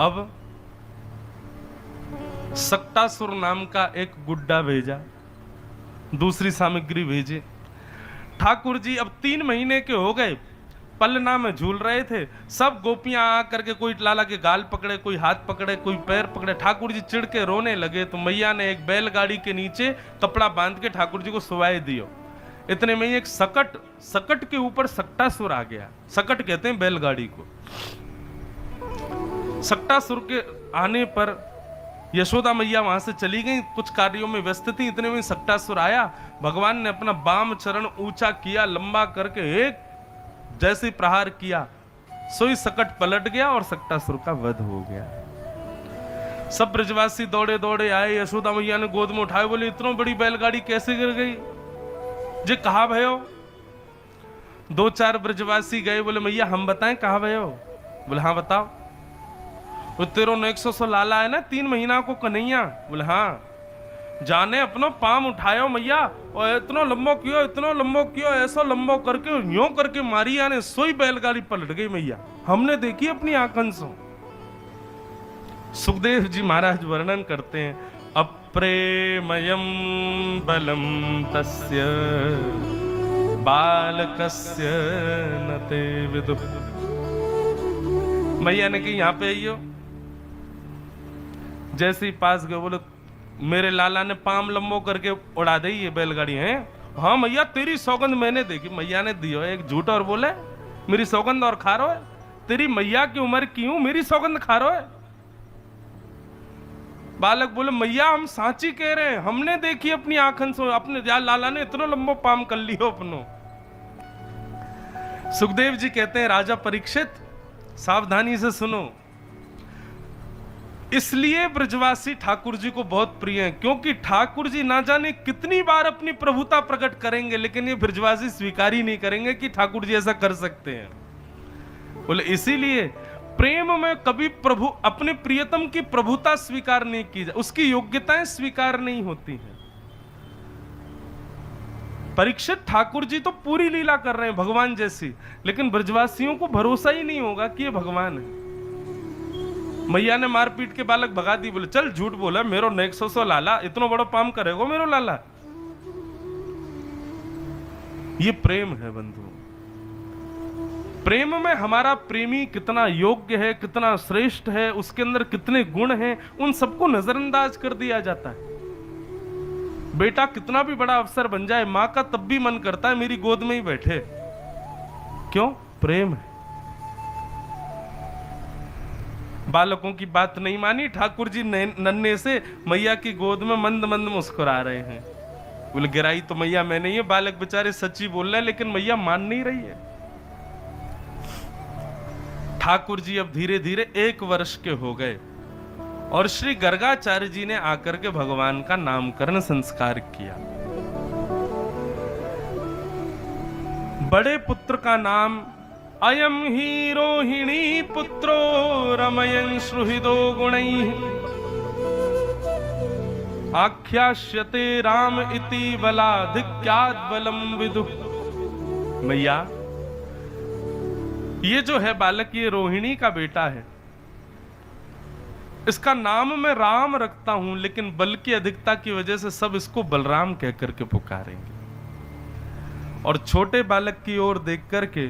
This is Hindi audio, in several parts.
अब सक्टासुर नाम का एक गुड्डा भेजा, दूसरी सामग्री भेजे। ठाकुर जी अब 3 महीने के हो गए, पलना में झूल रहे थे। सब गोपियां आ करके कोई लाला के गाल पकड़े, कोई हाथ पकड़े, कोई पैर पकड़े। ठाकुर जी चिढ़ के रोने लगे तो मैया ने एक बैलगाड़ी के नीचे कपड़ा बांध के ठाकुर जी को सुवाए दियो। इतने में एक सकट के ऊपर सक्टासुर आ गया। सकट कहते हैं बैलगाड़ी को। सक्टासुर के आने पर यशोदा मैया वहां से चली गई, कुछ कार्यों में व्यस्त थी। इतने में सक्टासुर आया, भगवान ने अपना बाम चरण ऊंचा किया, लंबा करके एक जैसे प्रहार किया, सोई सकट पलट गया और सक्टासुर का वध हो गया। सब ब्रजवासी दौड़े दौड़े आए, यशोदा मैया ने गोद में उठाए, बोले इतनी बड़ी बैलगाड़ी कैसे गिर गई जे, कहा भयो? 2-4 ब्रजवासी गए, बोले मैया हम बताएं कहा भयो? बोले हाँ बताओ। वो तेरो 100 लाला है ना 3 महीना को कन्हैया? बोले हाँ। जाने अपनो पाम उठायो मैया और इतना लंबो कियो, ऐसा लंबो करके यूं करके मारी, यानी सोई बैलगाड़ी पलट गई मैया, हमने देखी अपनी आंखन से। सुखदेव जी महाराज वर्णन करते हैं, अप्रेमयम बलम तस्य बालकस्य नते विदु। मैया ने कही यहाँ पे आइयो। जैसे ही पास गए, बोले मेरे लाला ने पाम लंबो करके उड़ा दी ये बैलगाड़ी है। हाँ मैया तेरी सौगंध मैंने देखी। मैया ने दियो एक झूठ और बोले मेरी सौगंध और खा रहा है? तेरी मैया की उम्र की हूं, मेरी सौगंध खा रहा है? बालक बोले मैया हम सांची कह रहे हैं, हमने देखी अपनी आंखन से, अपने लाला ने इतना लंबो पाम कर लियो अपनो। सुखदेव जी कहते हैं, राजा परीक्षित सावधानी से सुनो, इसलिए ब्रजवासी ठाकुर जी को बहुत प्रिय हैं, क्योंकि ठाकुर जी ना जाने कितनी बार अपनी प्रभुता प्रकट करेंगे, लेकिन ये ब्रजवासी स्वीकार ही नहीं करेंगे कि ठाकुर जी ऐसा कर सकते हैं। बोले इसीलिए प्रेम में कभी प्रभु अपने प्रियतम की प्रभुता स्वीकार नहीं की जाए, उसकी योग्यताएं स्वीकार नहीं होती हैं। परीक्षित ठाकुर जी तो पूरी लीला कर रहे हैं भगवान जैसी, लेकिन ब्रजवासियों को भरोसा ही नहीं होगा कि ये भगवान है। मैया ने मारपीट के बालक भगा दी, बोले चल झूठ बोला, मेरो 100 लाला इतना बड़ा पाम करेगो मेरो लाला। ये प्रेम है बंधु। प्रेम में हमारा प्रेमी कितना योग्य है, कितना श्रेष्ठ है, उसके अंदर कितने गुण हैं, उन सबको नजरअंदाज कर दिया जाता है। बेटा कितना भी बड़ा अफसर बन जाए, मां का तब भी मन करता है मेरी गोद में ही बैठे। क्यों? प्रेम है। बालकों की बात नहीं मानी, ठाकुर जी नन्हे से मैया की गोद में मंद मंद मुस्कुरा रहे हैं। बोले गिराई तो मैया मैंने, ये बालक बेचारे सच्ची बोल रहे हैं, लेकिन मैया मान नहीं रही है। ठाकुर जी अब धीरे धीरे 1 वर्ष के हो गए और श्री गर्गाचार्य जी ने आकर के भगवान का नामकरण संस्कार किया। बड़े पुत्र का नाम अयम ही रोहिणी पुत्रो रमयन् सुहृदो गुणैः आख्यास्यते राम इति बलाधिक्यात् बलम विदुः। मैया ये जो है बालक, ये रोहिणी का बेटा है, इसका नाम मैं राम रखता हूं, लेकिन बल की अधिकता की वजह से सब इसको बलराम कह करके पुकारेंगे। और छोटे बालक की ओर देख करके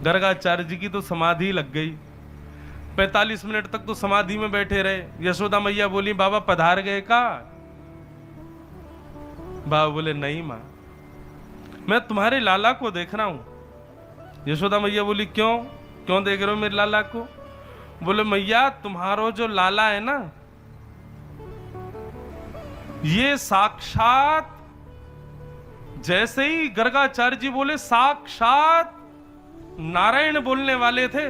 गर्गाचार्य जी की तो समाधि लग गई। 45 मिनट तक तो समाधि में बैठे रहे। यशोदा मैया बोली बाबा पधार गए का? बाबा बोले नहीं मां, मैं तुम्हारे लाला को देख रहा हूं। यशोदा मैया बोली क्यों क्यों देख रहे हो मेरे लाला को? बोले मैया तुम्हारो जो लाला है ना, ये साक्षात, जैसे ही गर्गाचार्य जी बोले साक्षात नारायण बोलने वाले थे,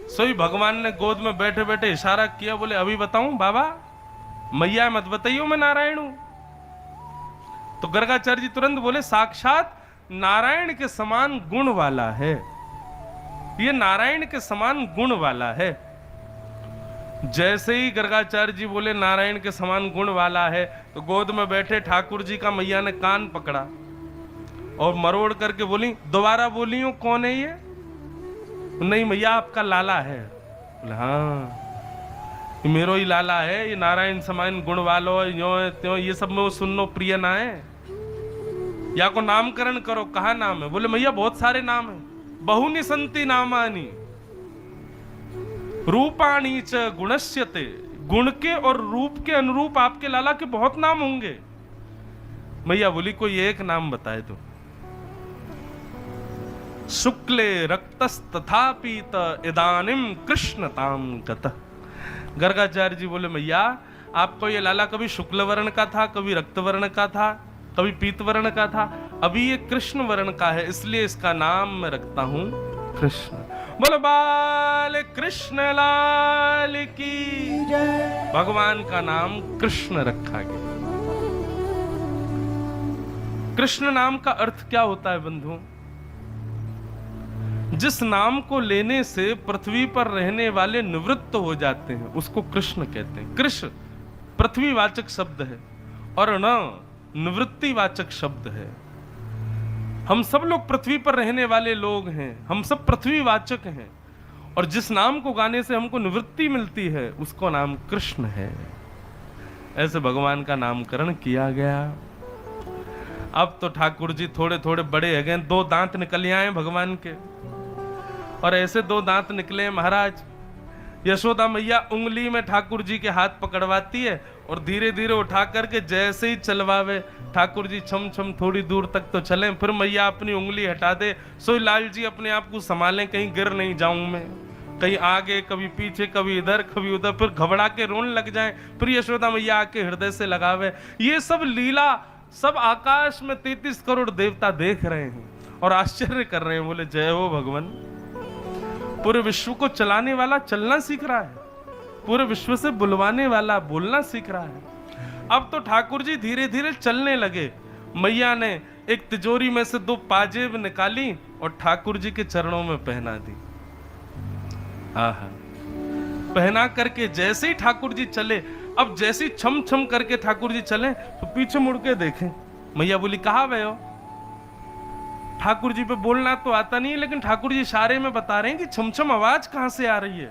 सोई भगवान ने गोद में बैठे बैठे इशारा किया, बोले अभी बताऊं बाबा? मैया मत बताइयो मैं नारायण हूं। तो गर्गाचार्य जी तुरंत बोले साक्षात नारायण के समान गुण वाला है, ये नारायण के समान गुण वाला है। जैसे ही गर्गाचार्य जी बोले नारायण के समान गुण वाला है, तो गोद में बैठे ठाकुर जी का मैया ने कान पकड़ा और मरोड़ करके बोली दोबारा बोली हूं कौन है ये? नहीं मैया आपका लाला है। बोले हाँ। मेरो ही लाला है, ये नारायण समान गुण वालो यो है त्यों, ये सब में वो सुननो प्रिय ना है। या को नामकरण करो, कहा नाम है? बोले मैया बहुत सारे नाम है, बहुनि संति नामानि रूपाणी च गुणस्यते, गुण के और रूप के अनुरूप आपके लाला के बहुत नाम होंगे। मैया बोली कोई एक नाम बताए तो। शुक्ले रक्तस्तथा पीत इदानिम कृष्णताम गतः। गर्गाचार्य जी बोले मैया आपको ये लाला कभी शुक्ल वर्ण का था, कभी रक्त वर्ण का था, कभी पीत वर्ण का था, अभी ये कृष्ण वर्ण का है, इसलिए इसका नाम मैं रखता हूं कृष्ण। बोलो बाल कृष्ण लाल की जय। भगवान का नाम कृष्ण रखा गया। कृष्ण नाम का अर्थ क्या होता है बंधुओं? जिस नाम को लेने से पृथ्वी पर रहने वाले निवृत्त हो जाते हैं उसको कृष्ण कहते हैं। कृष्ण पृथ्वीवाचक शब्द है और न निवृत्तिवाचक शब्द है। हम सब लोग पृथ्वी पर रहने वाले लोग हैं, हम सब पृथ्वीवाचक हैं, और जिस नाम को गाने से हमको निवृत्ति मिलती है उसको नाम कृष्ण है। ऐसे भगवान का नामकरण किया गया। अब तो ठाकुर जी थोड़े थोड़े बड़े हो गए, 2 दांत निकल आए भगवान के, और ऐसे 2 दांत निकले महाराज। यशोदा मैया उंगली में ठाकुर जी के हाथ पकड़वाती है और धीरे धीरे उठा करके जैसे ही चलवावे ठाकुर जी छम छम थोड़ी दूर तक तो चलें, फिर मैया अपनी उंगली हटा दे, सोई लाल जी अपने आप को संभालें, कहीं गिर नहीं जाऊं मैं, कहीं आगे कभी पीछे कभी इधर कभी उधर, फिर घबरा के रोने लग जाए, फिर यशोदा मैया आके हृदय से लगावे। ये सब लीला सब आकाश में 33 करोड़ देवता देख रहे हैं और आश्चर्य कर रहे हैं। बोले जय हो भगवान। पूरे विश्व को चलाने वाला चलना सीख रहा है, पूरे विश्व से बुलवाने वाला बोलना सीख रहा है। अब तो ठाकुर जी धीरे धीरे चलने लगे। मैया ने एक तिजोरी में से 2 पाजेब निकाली और ठाकुर जी के चरणों में पहना दी। आहा, पहना करके जैसे ही ठाकुर जी चले, अब जैसे ही छम छम करके ठाकुर जी चले तो पीछे मुड़ के देखें। मैया बोली कहाँ गए हो? ठाकुर जी पे बोलना तो आता नहीं है, लेकिन ठाकुर जी इशारे में बता रहे हैं कि छम छम आवाज कहां से आ रही है।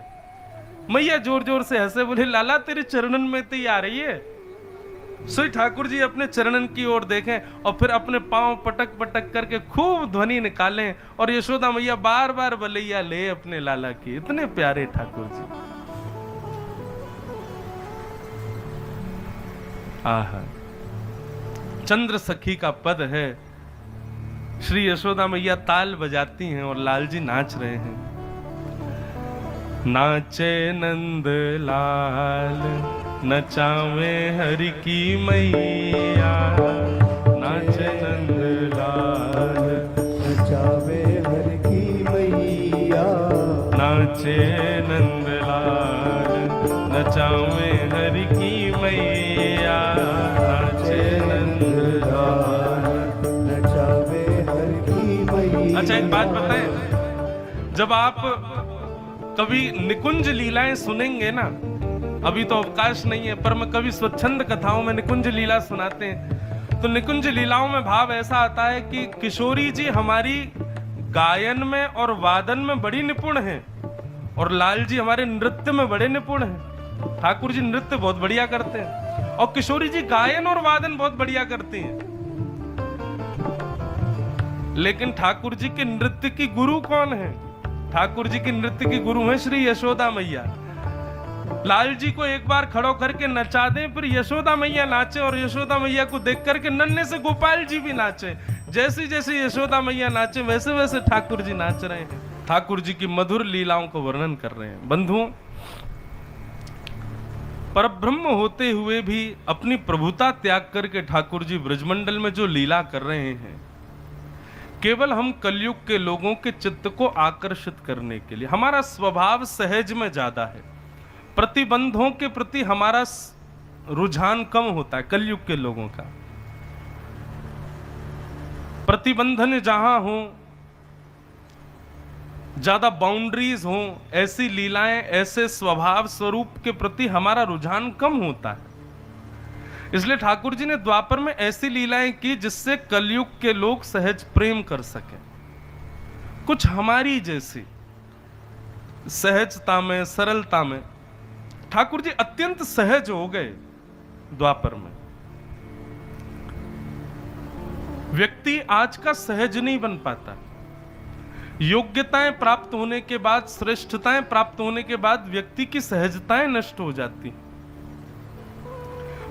मैया जोर जोर से हंसे, बोले लाला तेरे चरणन में तो ही आ रही है। सो ठाकुर जी अपने चरणन की ओर देखें और फिर अपने पांव पटक पटक करके खूब ध्वनि निकालें, और यशोदा मैया बार बार बलैया ले अपने लाला की। इतने प्यारे ठाकुर जी। आहा, चंद्र सखी का पद है। श्री यशोदा मैया ताल बजाती हैं और लाल जी नाच रहे हैं। नाचे नंद लाल नचावे हरि की मैया, नाचे नंद लाल नचावे हरि की मैया, नाचे नंद लाल नचावे हरि की मैया, नाचे नंद लाल नचावे हरि की मैया। अच्छा एक बात बताएं, जब आप कभी निकुंज लीलाएं सुनेंगे ना, अभी तो अवकाश नहीं है पर मैं कभी स्वच्छंद कथाओं में निकुंज लीला सुनाते हैं, तो निकुंज लीलाओं में भाव ऐसा आता है कि किशोरी जी हमारी गायन में और वादन में बड़ी निपुण हैं और लाल जी हमारे नृत्य में बड़े निपुण हैं। ठाकुर जी नृत्य बहुत बढ़िया करते हैं और किशोरी जी गायन और वादन बहुत बढ़िया करती हैं। लेकिन ठाकुर जी के नृत्य की गुरु कौन है? ठाकुर जी की नृत्य की गुरु है श्री यशोदा मैया। लाल जी को एक बार खड़ो करके नचा दें, फिर यशोदा मैया नाचे और यशोदा मैया को देख करके नन्हे से गोपाल जी भी नाचे। जैसे जैसे यशोदा मैया नाचे वैसे वैसे ठाकुर जी नाच रहे हैं। ठाकुर जी की मधुर लीलाओं को वर्णन कर रहे हैं। बंधुओं, परब्रह्म होते हुए भी अपनी प्रभुता त्याग करके ठाकुर जी ब्रजमंडल में जो लीला कर रहे हैं, केवल हम कलयुग के लोगों के चित्त को आकर्षित करने के लिए। हमारा स्वभाव सहज में ज्यादा है, प्रतिबंधों के प्रति हमारा रुझान कम होता है कलयुग के लोगों का। प्रतिबंधन जहां हो, ज्यादा बाउंड्रीज हो, ऐसी लीलाएं, ऐसे स्वभाव स्वरूप के प्रति हमारा रुझान कम होता है। इसलिए ठाकुर जी ने द्वापर में ऐसी लीलाएं की जिससे कलयुग के लोग सहज प्रेम कर सके। कुछ हमारी जैसी सहजता में, सरलता में ठाकुर जी अत्यंत सहज हो गए द्वापर में। व्यक्ति आज का सहज नहीं बन पाता। योग्यताएं प्राप्त होने के बाद, श्रेष्ठताएं प्राप्त होने के बाद व्यक्ति की सहजताएं नष्ट हो जाती।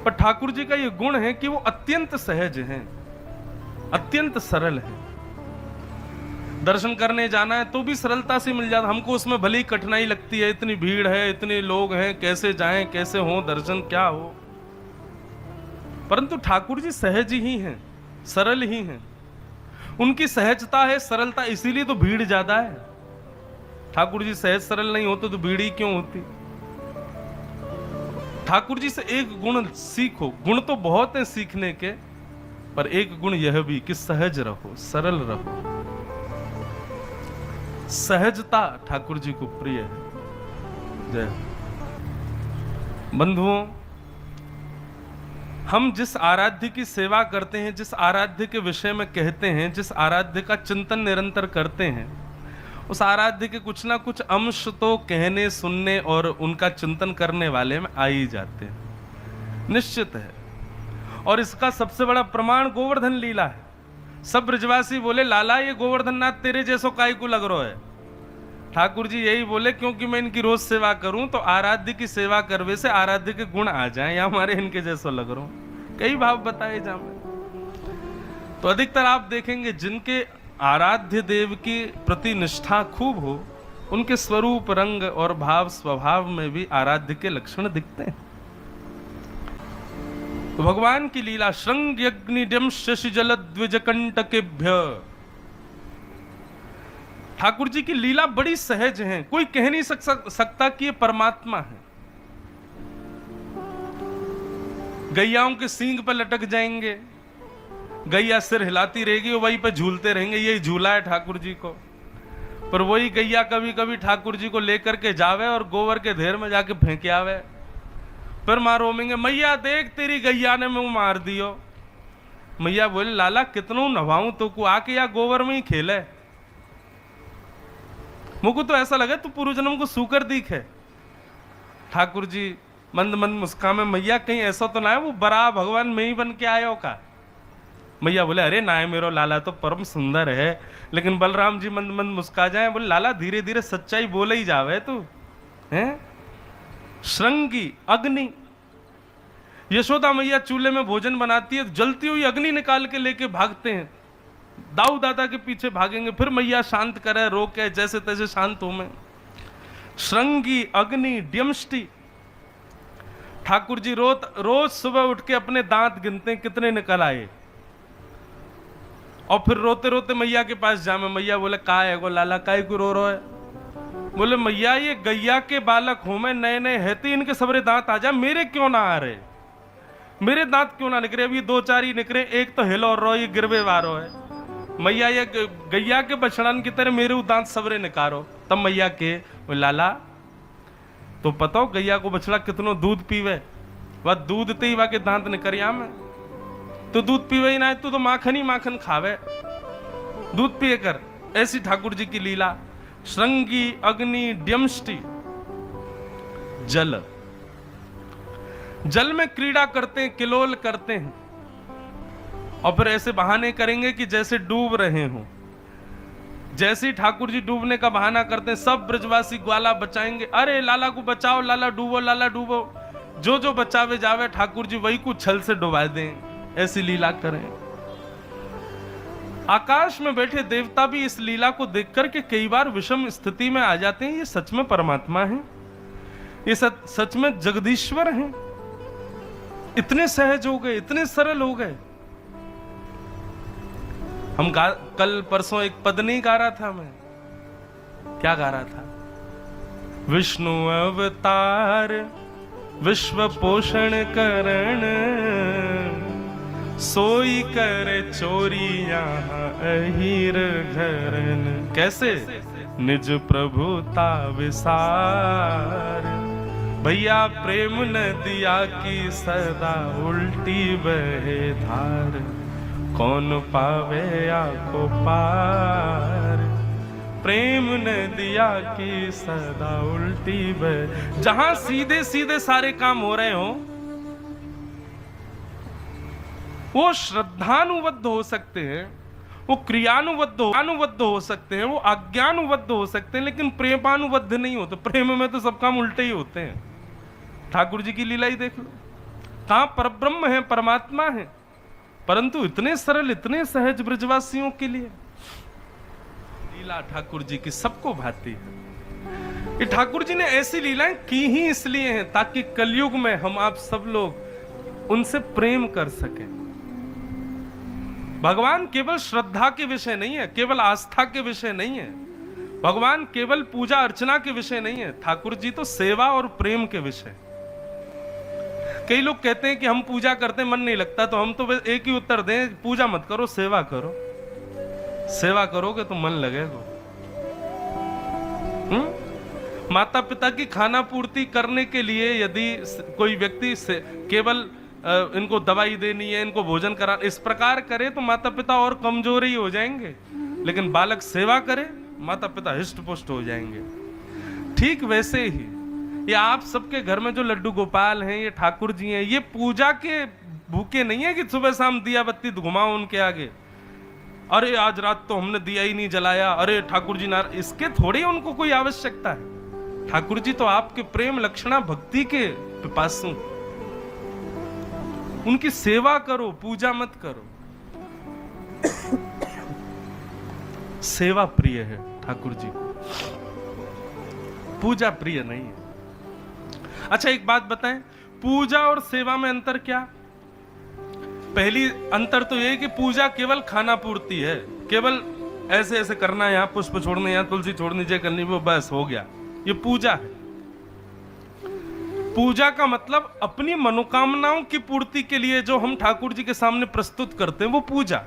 पर ठाकुर जी का यह गुण है कि वो अत्यंत सहज हैं, अत्यंत सरल हैं। दर्शन करने जाना है तो भी सरलता से मिल जाता। हमको उसमें भले ही कठिनाई लगती है, इतनी भीड़ है, इतने लोग हैं, कैसे जाएं, कैसे हो दर्शन, क्या हो, परंतु ठाकुर जी सहज ही हैं, सरल ही हैं। उनकी सहजता है, सरलता, इसीलिए तो भीड़ ज्यादा है। ठाकुर जी सहज सरल नहीं होते तो भीड़ ही क्यों होती। ठाकुर जी से एक गुण सीखो। गुण तो बहुत है सीखने के, पर एक गुण यह भी कि सहज रहो, सरल रहो। सहजता ठाकुर जी को प्रिय है। जय। बंधुओं, हम जिस आराध्य की सेवा करते हैं, जिस आराध्य के विषय में कहते हैं, जिस आराध्य का चिंतन निरंतर करते हैं, उस आराध्य के कुछ ना कुछ अंश तो कहने, सुनने और उनका चिंतन करने वाले में आ ही जाते हैं, निश्चित है। और इसका सबसे बड़ा प्रमाण गोवर्धन लीला है। सब ब्रजवासी बोले, लाला ये गोवर्धन नाथ तेरे जैसो काई को लग रहा है। ठाकुर जी यही बोले, क्योंकि मैं इनकी रोज सेवा करूं तो आराध्य की सेवा करवे से आराध्य के गुण आ जाएं, या हमारे इनके जैसो लग रहा हूं। कई भाव बताए जाए तो अधिकतर आप देखेंगे जिनके आराध्य देव की प्रति निष्ठा खूब हो, उनके स्वरूप, रंग और भाव, स्वभाव में भी आराध्य के लक्षण दिखते हैं। तो भगवान की लीला श्रृंग्यग्निड्यम शशि जल द्विज कंटकेभ्य, ठाकुर जी की लीला बड़ी सहज है। कोई कह नहीं सकता कि ये परमात्मा है। गैयाओं के सींग पर लटक जाएंगे, गैया सिर हिलाती रहेगी, वो वहीं पे झूलते रहेंगे, यही झूला है ठाकुर जी को। पर वही गैया कभी कभी ठाकुर जी को लेकर के जावे और गोबर के ढेर में जाके फेंके आवे, फिर मां रोमेंगे, मैया देख तेरी गैया ने मुंह मार दियो। मैया बोले, लाला कितनों नभाऊं तो को आके या गोबर में ही खेले। मुझको तो ऐसा लगे तू पूर्व जन्म को सूकर दिख है। ठाकुर जी मंद मंद मुस्कान, मैया कहीं ऐसा तो ना है वो बड़ा भगवान में ही बन के आयो का। मैया बोले, अरे ना है, मेरो लाला तो परम सुंदर है। लेकिन बलराम जी मंद मंद मुस्का जाए, बोले, लाला धीरे धीरे सच्चाई बोले ही जावे तू हैं। श्रृंगी अग्नि, यशोदा मैया चूल्हे में भोजन बनाती है, जलती हुई अग्नि निकाल के लेके भागते हैं। दाऊ दादा के पीछे भागेंगे, फिर मैया शांत करे, रोके, जैसे तैसे शांत हो में। श्रृंगी अग्नि ड्यमष्टि, ठाकुर जी रोज सुबह उठ के अपने दांत गिनते हैं कितने निकल आए, और फिर रोते रोते मैया के पास जामे। मैया बोले, का है गो लाला, काय को रो रहा है। बोले, मैया ये गैया के बालक हो मैं, नए नए है तो इनके सबरे दांत आ जा, मेरे क्यों ना आ रहे, मेरे दांत क्यों ना निकले। अभी दो चार ही निकले, एक तो हिलो और रो, ये गिरवे वारो है। मैया ये गैया के बछड़न की तरह मेरे दांत सबरे निकारो। तब मैया के, लाला तो पता हो गैया को बछड़ा कितनो दूध पीवे, वह दूध ते ही के दांत निकरिया में। तो दूध पीवे ही ना है, तो माखन ही माखन खावे, दूध पिए कर। ऐसी ठाकुर जी की लीला। श्रृंगी अग्नि ड्यमष्टि, जल, जल में क्रीड़ा करते हैं, किलोल करते हैं, और फिर ऐसे बहाने करेंगे कि जैसे डूब रहे हो। जैसे ही ठाकुर जी डूबने का बहाना करते हैं, सब ब्रजवासी ग्वाला बचाएंगे, अरे लाला को बचाओ, लाला डूबो, लाला डूबो। जो जो बचावे जावे ठाकुर जी वही को छल से डुबा दें। ऐसी लीला करें। आकाश में बैठे देवता भी इस लीला को देखकर के कई बार विषम स्थिति में आ जाते हैं। ये सच में परमात्मा है, ये सच में जगदीश्वर हैं। इतने सहज हो गए, इतने सरल हो गए। हम कल परसों एक पद नहीं गा रहा था मैं, क्या गा रहा था? विष्णु अवतार विश्व पोषण करण, सोई करे चोरी यहाँ अहिर घरन। कैसे? निज प्रभुता विसार, भैया प्रेम नदिया की सदा उल्टी बहे धार, कौन पावे आको पार। प्रेम ने दिया कि सदा उल्टी बह। जहां सीधे सीधे सारे काम हो रहे हो वो श्रद्धानुबद्ध हो सकते हैं, वो क्रियानुबद्ध हो सकते हैं, वो आज्ञानुबद्ध हो सकते हैं, लेकिन प्रेमानुबद्ध नहीं होते। प्रेम में तो सब काम उल्टे ही होते हैं। ठाकुर जी की लीला ही देख लो, कहां परब्रह्म है, परमात्मा है, परंतु इतने सरल, इतने सहज ब्रजवासियों के लिए। लीला ठाकुर जी की सबको भाती है। ये ठाकुर जी ने ऐसी लीलाएं की ही इसलिए हैं ताकि कलयुग में हम आप सब लोग उनसे प्रेम कर सकें। भगवान केवल श्रद्धा के विषय नहीं है, केवल आस्था के विषय नहीं है, भगवान केवल पूजा अर्चना के विषय नहीं है। ठाकुर जी तो सेवा और प्रेम के विषय। कई लोग कहते हैं कि हम पूजा करते मन नहीं लगता, तो हम तो एक ही उत्तर दें, पूजा मत करो, सेवा करो। सेवा करोगे तो मन लगेगा। माता पिता की खाना पूर्ति करने के लिए यदि कोई व्यक्ति से केवल इनको दवाई देनी है, इनको भोजन करा, इस प्रकार करे तो माता पिता और कमजोर ही हो जाएंगे। लेकिन बालक सेवा करे, माता पिता हिष्ट पुष्ट हो जाएंगे। ठीक वैसे ही ये आप सबके घर में जो लड्डू गोपाल हैं, ये ठाकुर जी हैं, ये पूजा के भूखे नहीं है कि सुबह शाम दिया बत्ती घुमाओ उनके आगे। अरे आज रात तो हमने दिया ही नहीं जलाया, अरे ठाकुर जी ना, इसके थोड़ी उनको कोई आवश्यकता है। ठाकुर जी तो आपके प्रेम लक्षणा भक्ति के पिपासु। उनकी सेवा करो, पूजा मत करो। सेवा प्रिय है ठाकुर जी को, पूजा प्रिय नहीं है। अच्छा एक बात बताएं, पूजा और सेवा में अंतर क्या? पहली अंतर तो यह कि पूजा केवल खाना पूर्ति है, केवल ऐसे ऐसे करना है, यहां पुष्प छोड़ने, यहां तुलसी छोड़नी, जय करनी, वो बस हो गया, ये पूजा है। पूजा का मतलब अपनी मनोकामनाओं की पूर्ति के लिए जो हम ठाकुर जी के सामने प्रस्तुत करते हैं वो पूजा।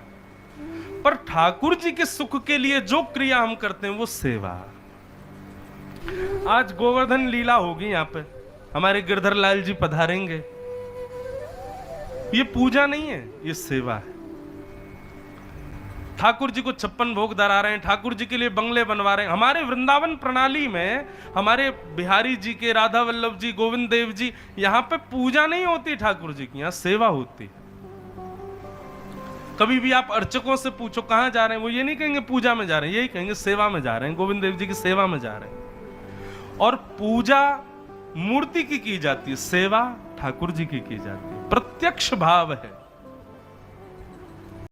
पर ठाकुर जी के सुख के लिए जो क्रिया हम करते हैं वो सेवा। आज गोवर्धन लीला होगी, यहां पे हमारे गिरधर लाल जी पधारेंगे। ये पूजा नहीं है, ये सेवा है। ठाकुर जी को 56 भोग धरा रहे हैं, ठाकुर जी के लिए बंगले बनवा रहे हैं। हमारे वृंदावन प्रणाली में हमारे बिहारी जी के, राधा वल्लभ जी, गोविंद देव जी, यहां पे पूजा नहीं होती ठाकुर जी की, यहां सेवा होती है। कभी भी आप अर्चकों से पूछो कहां जा रहे हैं, वो ये नहीं कहेंगे पूजा में जा रहे हैं, यही कहेंगे सेवा में जा रहे हैं, गोविंद देव जी की सेवा में जा रहे हैं। और पूजा मूर्ति की जाती है, सेवा ठाकुर जी की जाती है। प्रत्यक्ष भाव है।